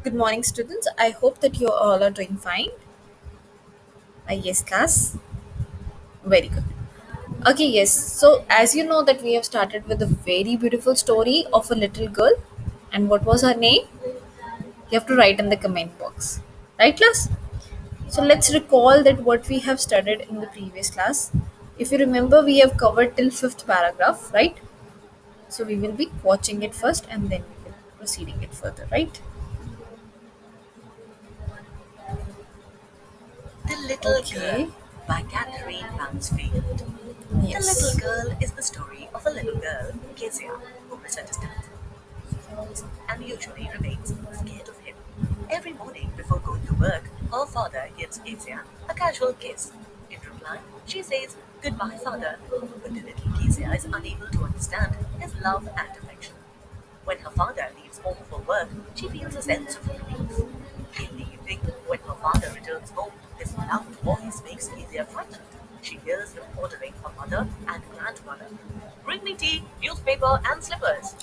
Good morning, students. I hope that you all are doing fine. Yes, class. Very good. Okay, yes. So, as you know, that we have started with a very beautiful story of a little girl. And what was her name? You have to write in the comment box. Right, class? So, let's recall that what we have studied in the previous class. If you remember, we have covered till fifth paragraph, right? So, we will be watching it first and then we will proceeding it further, right? The Little Okay. Girl by Catherine Mansfield. The Little Yes. Girl is the story of a little girl, Kezia, who misunderstands rules and usually remains scared of him. Every morning before going to work, her father gives Kezia a casual kiss. In reply, she says, "Goodbye, father," but the little Kezia is unable to understand his love and affection. When her father leaves home for work, she feels a sense of relief. In the evening, when her father returns home, his loud voice makes Kezia frightened. She hears him ordering her mother and grandmother, "Bring me tea, newspaper, and slippers."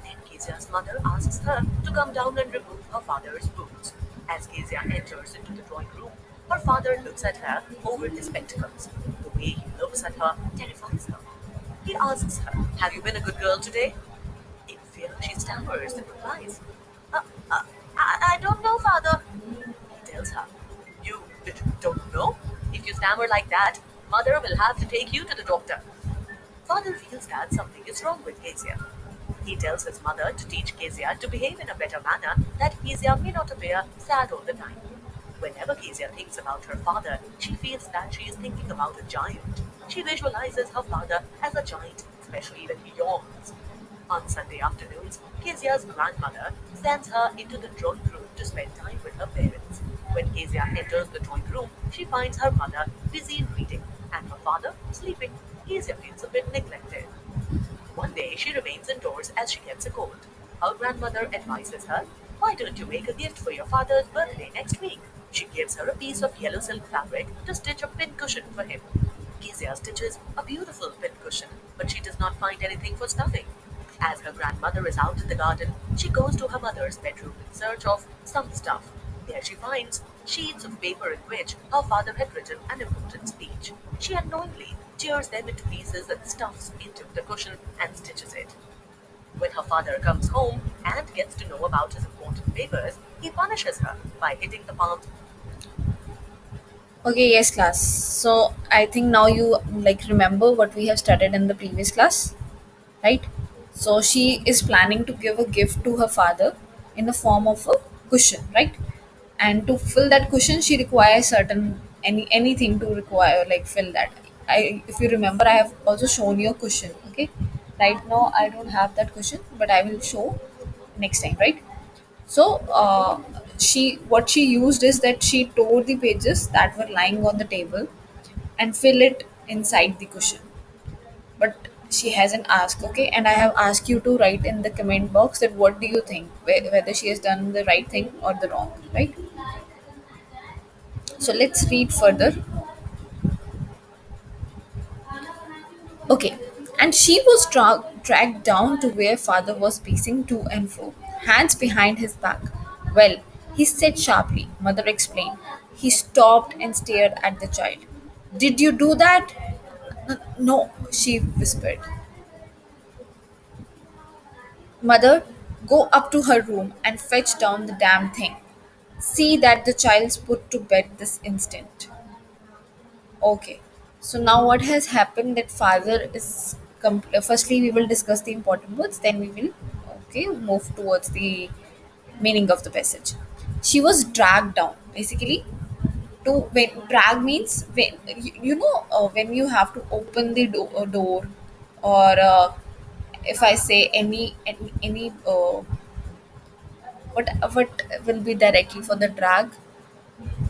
Then Kezia's mother asks her to come down and remove her father's boots. As Kezia enters into the drawing room, her father looks at her over his spectacles. The way he looks at her terrifies her. He asks her, "Have you been a good girl today?" In fear, she stammers and replies, uh, uh, I don't know, father." He tells her, "You don't know? If you stammer like that, mother will have to take you to the doctor." Father feels that something is wrong with Kezia. He tells his mother to teach Kezia to behave in a better manner, that Kezia may not appear sad all the time. Whenever Kezia thinks about her father, she feels that she is thinking about a giant. She visualizes her father as a giant, especially when he yawns. On Sunday afternoons, Kezia's grandmother sends her into the drawing room to spend time with her parents. When Kezia enters the drawing room, she finds her mother busy in reading and her father sleeping. Kezia feels a bit neglected. One day, she remains indoors as she gets a cold. Her grandmother advises her, "Why don't you make a gift for your father's birthday next week?" She gives her a piece of yellow silk fabric to stitch a pincushion for him. Kezia stitches a beautiful pincushion, but she does not find anything for stuffing. As her grandmother is out in the garden, she goes to her mother's bedroom in search of some stuff. There she finds sheets of paper in which her father had written an important speech. She unknowingly tears them into pieces and stuffs into the cushion and stitches it. When her father comes home and gets to know about his important papers, he punishes her by hitting the palms. Okay, yes, class. So I think now you like remember what we have studied in the previous class, right? So she is planning to give a gift to her father in the form of a cushion, right? And to fill that cushion, she requires certain anything to require like fill that. If you remember, I have also shown you a cushion. Okay, right now I don't have that cushion, but I will show next time, right? So she what she used is that she tore the pages that were lying on the table and fill it inside the cushion. But she hasn't asked, okay? And I have asked you to write in the comment box that what do you think, whether she has done the right thing or the wrong, right? So let's read further. Okay. And she was dragged down to where father was pacing to and fro, hands behind his back. Well, he said sharply, mother explained. He stopped and stared at the child. Did you do that? No, she whispered. Mother, go up to her room and fetch down the damn thing. See that the child's put to bed this instant. Okay. So now what has happened that father is firstly we will discuss the important words, then we will okay move towards the meaning of the passage. She was dragged down basically to when drag means when you know when you have to open the door or if I say any what will be directly for the drag,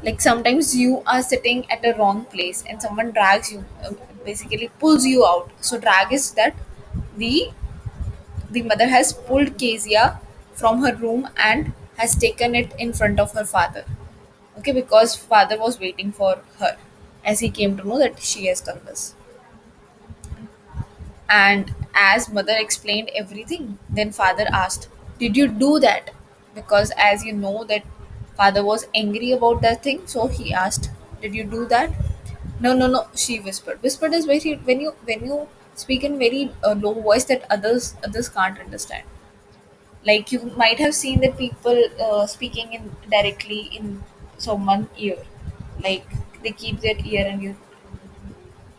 like sometimes you are sitting at a wrong place and someone drags you, basically pulls you out. So drag is that the the mother has pulled Kezia from her room and has taken it in front of her father, okay, because father was waiting for her as he came to know that she has done this. And as mother explained everything, then father asked, did you do that? because as you know that father was angry about that thing, so he asked, did you do that? No, no, no, she whispered. Whispered is very, when you speak in very low voice that others can't understand. Like you might have seen that people speaking in directly in someone ear, like they keep their ear and you.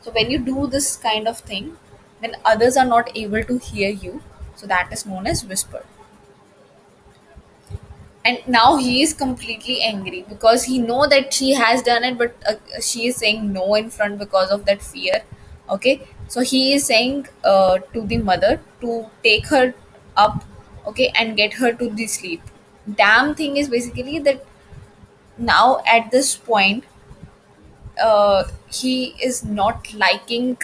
So when you do this kind of thing, then others are not able to hear you. So that is known as whisper. And now he is completely angry because he know that she has done it, but she is saying no in front because of that fear. Okay, so he is saying to the mother to take her up, okay, and get her to the sleep. Damn thing is basically that now at this point, he is not liking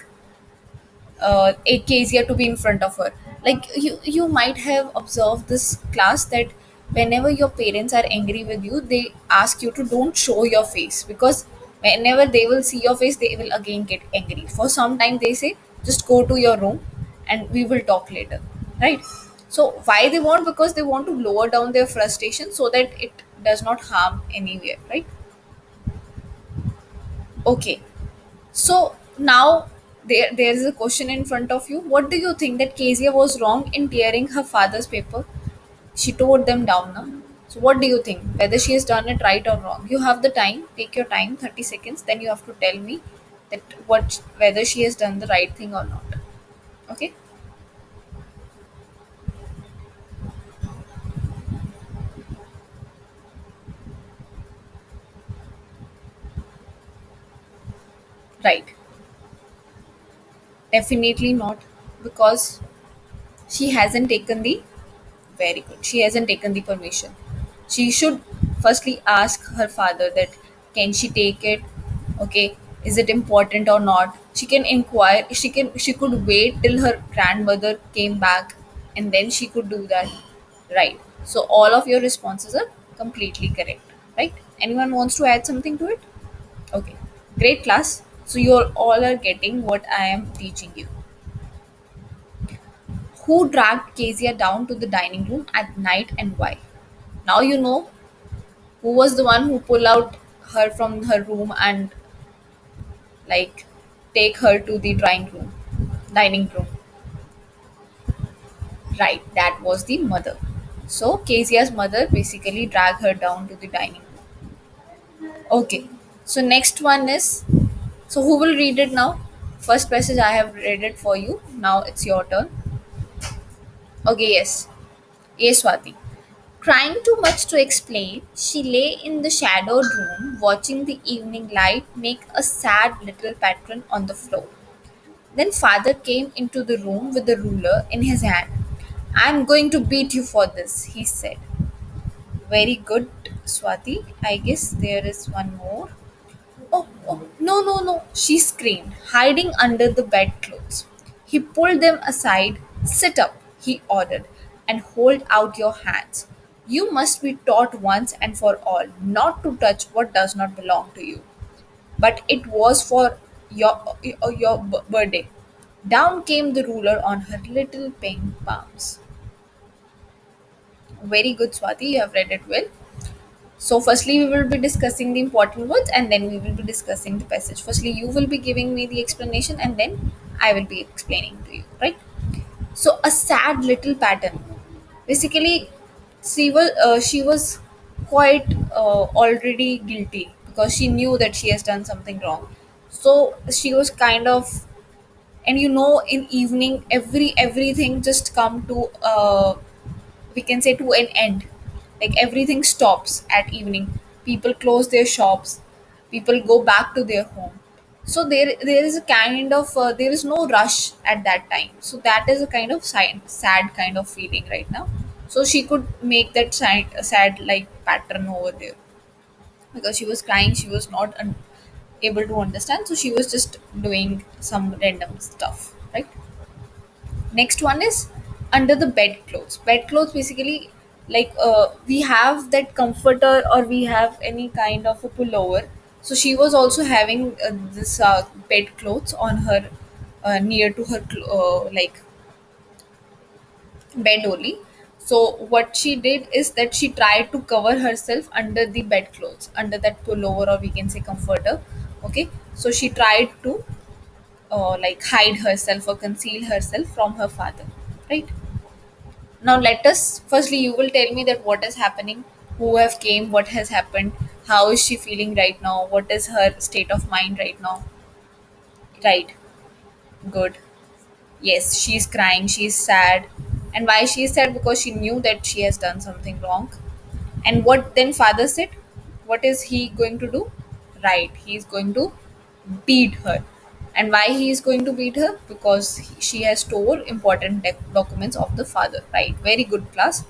Kezia to be in front of her. Like you might have observed this class that whenever your parents are angry with you, they ask you to don't show your face, because whenever they will see your face, they will again get angry. For some time, they say just go to your room, and we will talk later, right? So why they want? Because they want to lower down their frustration so that it does not harm anywhere, right? Okay. So now there is a question in front of you. What do you think that Kezia was wrong in tearing her father's paper? She tore them down now. So what do you think? Whether she has done it right or wrong? You have the time. Take your time, 30 seconds. Then you have to tell me that what whether she has done the right thing or not. Okay? Right. Definitely not, because she hasn't taken the. Very good. She hasn't taken the permission. She should firstly ask her father that can she take it? Okay, is it important or not? She can inquire. She could wait till her grandmother came back, and then she could do that. Right. So all of your responses are completely correct. Right? Anyone wants to add something to it? Okay. Great class. So you all are getting what I am teaching you. Who dragged Kezia down to the dining room at night and why? Now you know who was the one who pulled out her from her room and like take her to the dining room. Right, that was the mother. So Kezia's mother basically dragged her down to the dining room. Okay, so next one is, so who will read it now? First passage I have read it for you. Now it's your turn. Okay, yes. Yes, Swati. Trying too much to explain, she lay in the shadowed room watching the evening light make a sad little pattern on the floor. Then father came into the room with the ruler in his hand. I'm going to beat you for this, he said. Very good, Swati. I guess there is one more. Oh, oh, no, no, no, she screamed, hiding under the bedclothes. He pulled them aside. Sit up, he ordered, and hold out your hands. You must be taught once and for all not to touch what does not belong to you. But it was for your birthday. Down came the ruler on her little pink palms. Very good, Swati. You have read it well. So, firstly, we will be discussing the important words and then we will be discussing the passage. Firstly, you will be giving me the explanation and then I will be explaining to you, right? So, a sad little pattern. Basically, she was quite already guilty because she knew that she has done something wrong. So, she was kind of, and in evening, everything just come to we can say to an end, like everything stops at evening. People close their shops, people go back to their home. So there is a kind of there is no rush at that time, so that is a kind of sad kind of feeling right now. So she could make that sad like pattern over there because she was crying, she was not able to understand, so she was just doing some random stuff, right? Next one is under the bedclothes. Bedclothes basically, like we have that comforter or we have any kind of a pullover. So she was also having this bedclothes on her near to her like bed only. So what she did is that she tried to cover herself under the bedclothes, under that pullover, or we can say comforter. Okay, so she tried to like hide herself or conceal herself from her father. Right, now let us firstly, you will tell me that what is happening, who have came, what has happened, how is she feeling right now, what is her state of mind right now. Right, good. Yes, she's crying, she's sad. And why she is sad? Because she knew that she has done something wrong. And what then father said? What is he going to do? Right, he is going to beat her. And why he is going to beat her? Because she has stole important documents of the father. Right, very good class.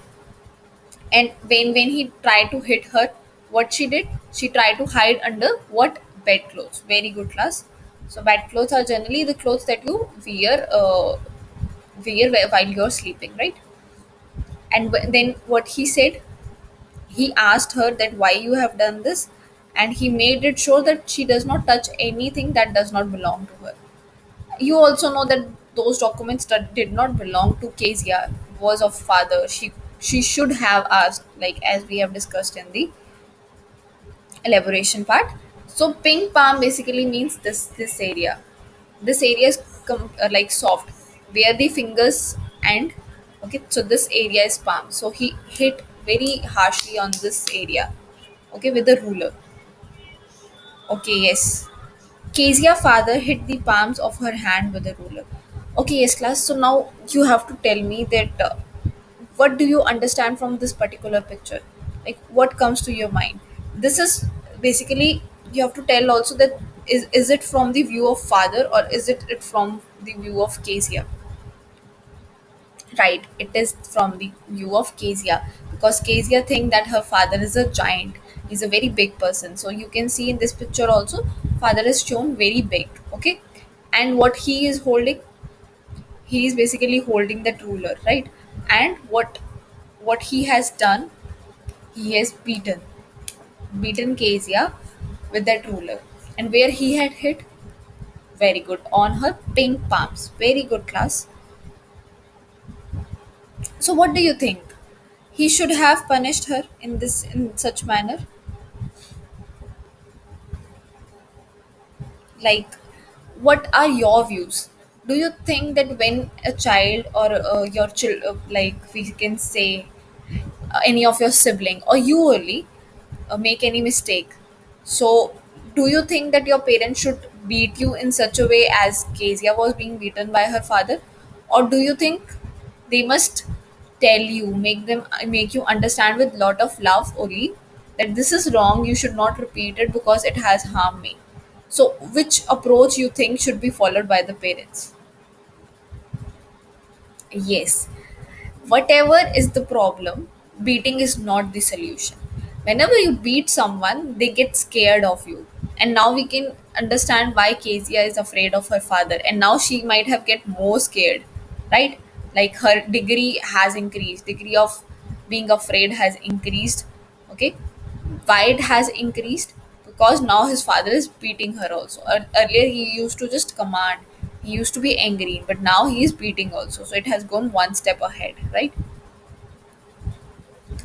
And when he tried to hit her, what she did? She tried to hide under what? Bedclothes. Very good class. So bedclothes are generally the clothes that you wear while you're sleeping, right? And then what he said, he asked her that why you have done this, and he made it sure that she does not touch anything that does not belong to her. You also know that those documents that did not belong to Kezia was of father. She should have asked, like as we have discussed in the elaboration part. So pink palm basically means this area. This area is like soft, where the fingers and okay. So this area is palm. So he hit very harshly on this area. Okay, with the ruler. Okay, yes. Kezia father hit the palms of her hand with a ruler. Okay, yes, class. So now you have to tell me that what do you understand from this particular picture? Like, what comes to your mind? This is basically you have to tell also that is it from the view of father or is it from the view of Kezia? Right, it is from the view of Kezia because Kezia think that her father is a giant. He's a very big person. So you can see in this picture also, father is shown very big. Okay, and what he is holding, he is basically holding that ruler, right? And what he has done, he has beaten Kezia with that ruler. And where he had hit, very good, on her pink palms. Very good class. So what do you think? He should have punished her in such manner. Like, what are your views? Do you think that when a child or your child, like we can say, any of your sibling or you only make any mistake, so do you think that your parents should beat you in such a way as Kezia was being beaten by her father, or do you think they must tell you, make you understand with lot of love only that this is wrong, you should not repeat it because it has harmed me? So which approach you think should be followed by the parents? Yes, whatever is the problem, beating is not the solution. Whenever you beat someone, they get scared of you. And now we can understand why Kezia is afraid of her father. And now she might have get more scared, right? Like her degree has increased, degree of being afraid has increased. Okay. Why it has increased? Because now his father is beating her also. Earlier he used to just command, he used to be angry, but now he is beating also, so it has gone one step ahead, right?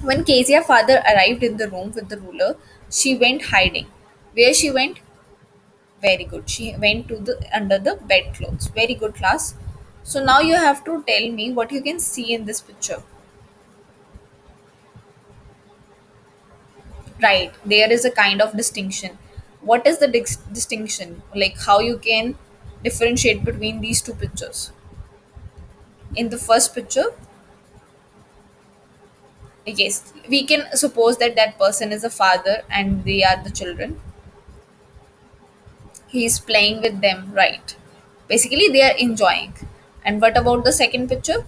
When Kezia father arrived in the room with the ruler, she went hiding. Where she went? Very good, she went to the under the bedclothes. Very good class. So now you have to tell me what you can see in this picture. Right, there is a kind of distinction. What is the distinction? Like how you can differentiate between these two pictures? In the first picture, yes, we can suppose that that person is a father and they are the children. He is playing with them, right? Basically they are enjoying. And what about the second picture?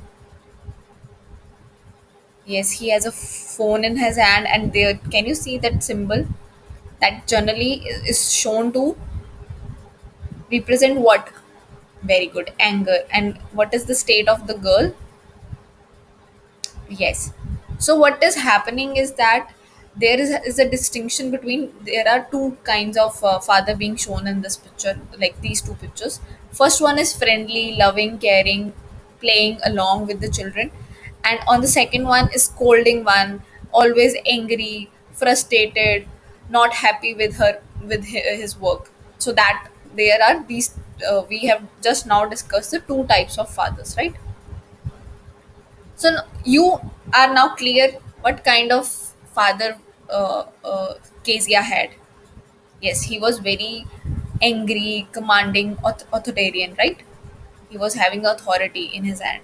Yes, he has a phone in his hand, and there, can you see that symbol that generally is shown to represent what? Very good, anger. And what is the state of the girl? Yes. So what is happening is that is a distinction between, there are two kinds of father being shown in this picture, like these two pictures. First one is friendly, loving, caring, playing along with the children, and on the second one is scolding one, always angry, frustrated, not happy with her, with his work. So that there are these, we have just now discussed the two types of fathers, right? So you are now clear what kind of father Kezia had. Yes, he was very angry, commanding, authoritarian, right? He was having authority in his hand.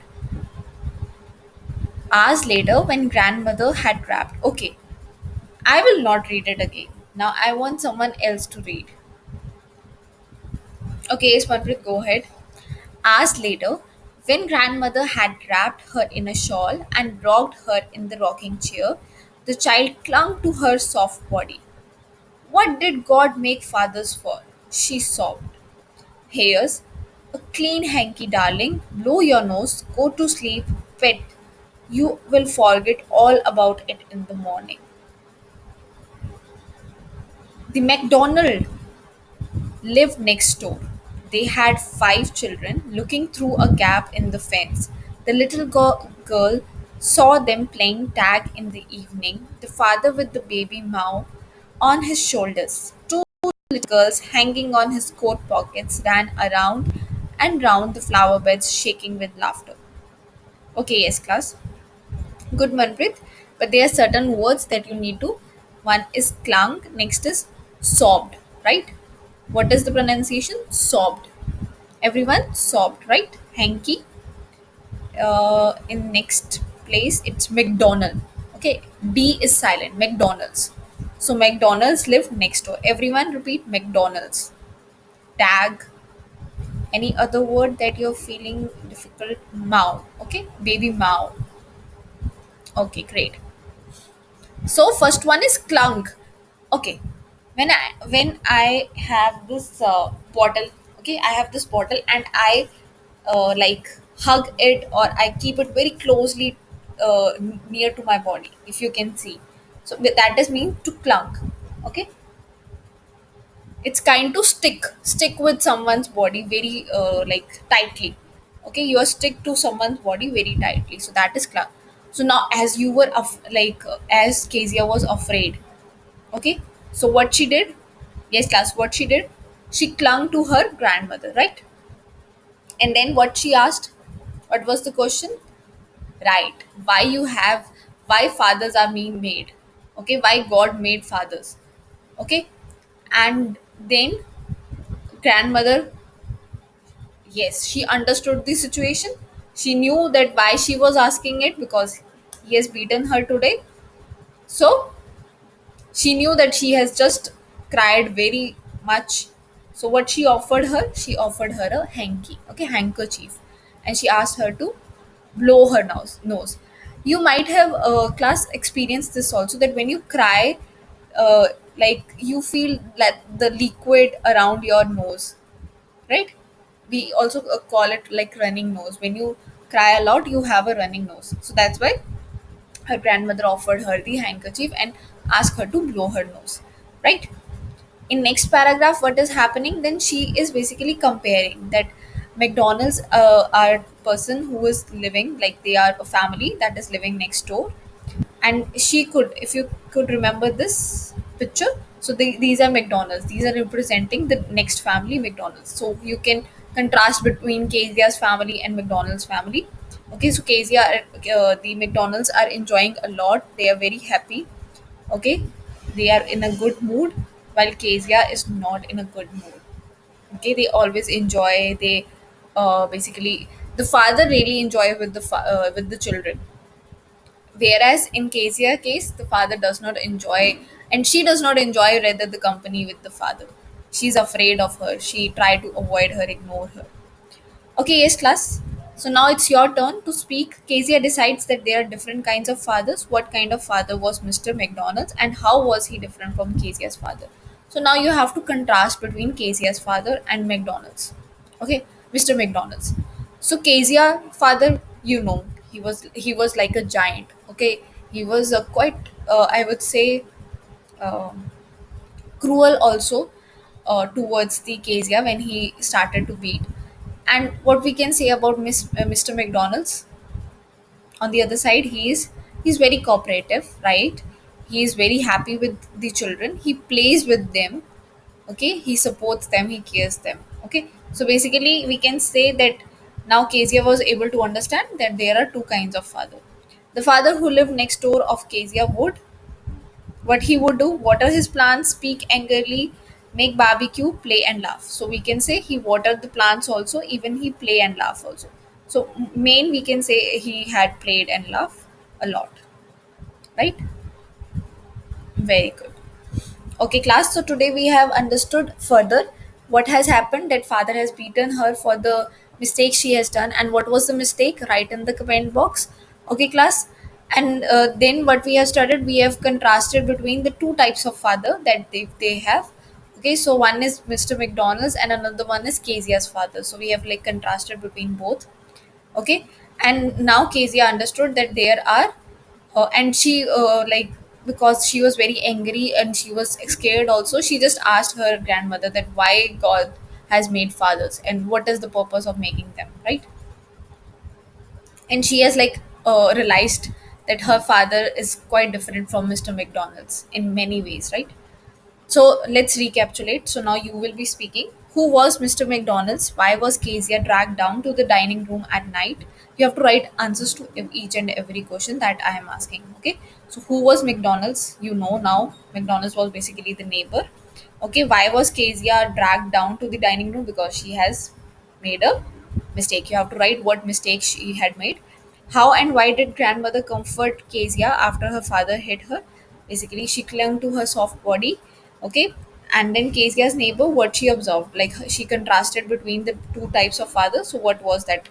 Hours later, when grandmother had rapped, okay, I will not read it again. Now I want someone else to read. Okay, Smanpreet, go ahead. Hours later, when grandmother had wrapped her in a shawl and rocked her in the rocking chair, the child clung to her soft body. What did God make fathers for? She sobbed. Here's a clean hanky, darling. Blow your nose, go to sleep, pet. You will forget all about it in the morning. The McDonald lived next door. They had 5 children looking through a gap in the fence. The little girl saw them playing tag in the evening, the father with the baby Mao on his shoulders. Two little girls hanging on his coat pockets ran around and round the flower beds, shaking with laughter. Okay, yes, class. Good, Manpreet. But there are certain words that you need to. One is clung, next is sobbed, right? What is the pronunciation? Sobbed. Everyone sobbed, right? Hanky. In next place, it's McDonald. Okay, D is silent. McDonald's. So McDonald's lived next door. Everyone repeat McDonald's. Tag. Any other word that you're feeling difficult? Mao. Okay, baby Mao. Okay, great. So first one is clunk. Okay, when I have this bottle, okay, I have this bottle and I like hug it or I keep it very closely near to my body. If you can see, so that is mean to clunk. Okay, it's kind to stick with someone's body very like tightly. Okay, you are stick to someone's body very tightly, so that is clunk. So now as you were as Kezia was afraid. Okay, so what she did? Yes, class, what she did? She clung to her grandmother, right? And then what she asked? What was the question? Right. Why fathers are being made? Okay, why God made fathers? Okay, and then grandmother, yes, she understood the situation. She knew that why she was asking it because he has beaten her today. So she knew that she has just cried very much. So what she offered her a hanky, okay, handkerchief, and she asked her to blow her nose. You might have class experienced this also, that when you cry, uh, like you feel like the liquid around your nose, right? We also call it like running nose. When you cry a lot, you have a running nose. So that's why her grandmother offered her the handkerchief and asked her to blow her nose, right? In next paragraph, what is happening? Then she is basically comparing that McDonald's are person who is living, like they are a family that is living next door, and she could, if you could remember this picture, so these are McDonald's, these are representing the next family, McDonald's. So you can contrast between Kezia's family and McDonald's family. Okay, so Kezia, the McDonald's are enjoying a lot, they are very happy. Okay, they are in a good mood, while Kezia is not in a good mood. Okay, they always enjoy, they basically, the father really enjoy with with the children, whereas in Kezia case, the father does not enjoy, and she does not enjoy rather the company with the father. She's afraid of her. She try to avoid her, ignore her. Okay, yes, class. So now it's your turn to speak. Kezia decides that there are different kinds of fathers. What kind of father was Mr. McDonald's, and how was he different from Kezia's father? So now you have to contrast between Kezia's father and McDonald's. Okay, Mr. McDonald's. So Kezia father, he was like a giant. Okay, he was quite I would say um cruel also towards the Kezia when he started to beat. And what we can say about Mr. McDonald's? on the other side, he's very cooperative, right? He is very happy with the children, he plays with them, okay, he supports them, he cares them, okay. So basically we can say that now Kezia was able to understand that there are two kinds of father. The father who lived next door of Kezia would, what he would do, water his plants, speak angrily, make barbecue, play and laugh. So we can say he watered the plants also, even he play and laugh also. So main we can say he had played and laugh a lot, right? Very good. Okay, class. So today we have understood further what has happened, that father has beaten her for the mistake she has done, and what was the mistake. Write in the comment box. Okay, class. And then what we have studied, we have contrasted between the two types of father that they have. Okay, so one is Mr. McDonald's and another one is Kezia's father. So we have like contrasted between both. Okay, and now Kezia understood that there are and she like, because she was very angry and she was scared also, she just asked her grandmother that why God has made fathers and what is the purpose of making them, right? And she has like realized that her father is quite different from Mr. McDonald's in many ways, right? So let's recapitulate. So now you will be speaking. Who was Mr. McDonald's? Why was Kezia dragged down to the dining room at night? You have to write answers to each and every question that I am asking. Okay. So who was McDonald's? You know now. McDonald's was basically the neighbor. Okay. Why was Kezia dragged down to the dining room? Because she has made a mistake. You have to write what mistake she had made. How and why did grandmother comfort Kezia after her father hit her? Basically, she clung to her soft body. Okay. And then Kezia's neighbor, what she observed, like she contrasted between the two types of father. So what was that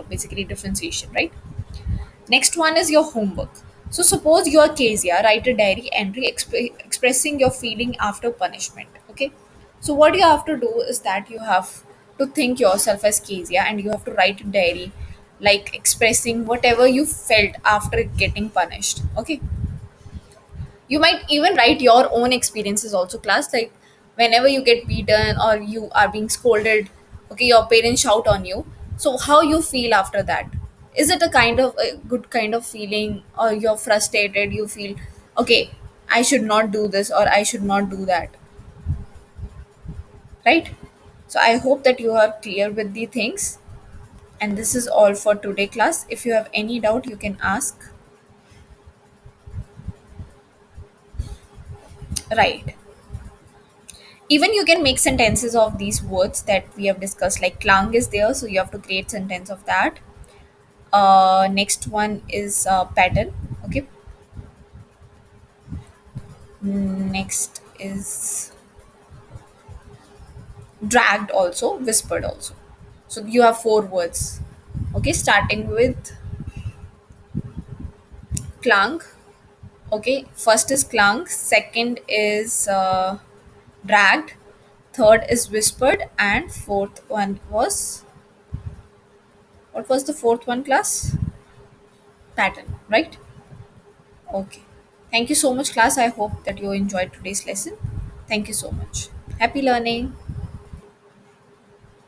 basically differentiation, right? Next one is your homework. So suppose you are Kezia, write a diary entry expressing your feeling after punishment. Okay. So what you have to do is that you have to think yourself as Kezia and you have to write a diary, like expressing whatever you felt after getting punished. Okay. You might even write your own experiences also, class, like whenever you get beaten or you are being scolded, okay, your parents shout on you, so how you feel after that? Is it a kind of a good kind of feeling, or you're frustrated, you feel okay, I should not do this or I should not do that, right? So I hope that you are clear with the things, and this is all for today, class. If you have any doubt you can ask. Right. Even you can make sentences of these words that we have discussed, like clung is there, so you have to create sentence of that. Next one is pattern. Okay. Next is dragged also, whispered also. So you have four words. Okay, starting with clung. Okay, first is clung, second is dragged, third is whispered, and fourth one was, what was the fourth one, class? Pattern, right? Okay. Thank you so much, class. I hope that you enjoyed today's lesson. Thank you so much. Happy learning.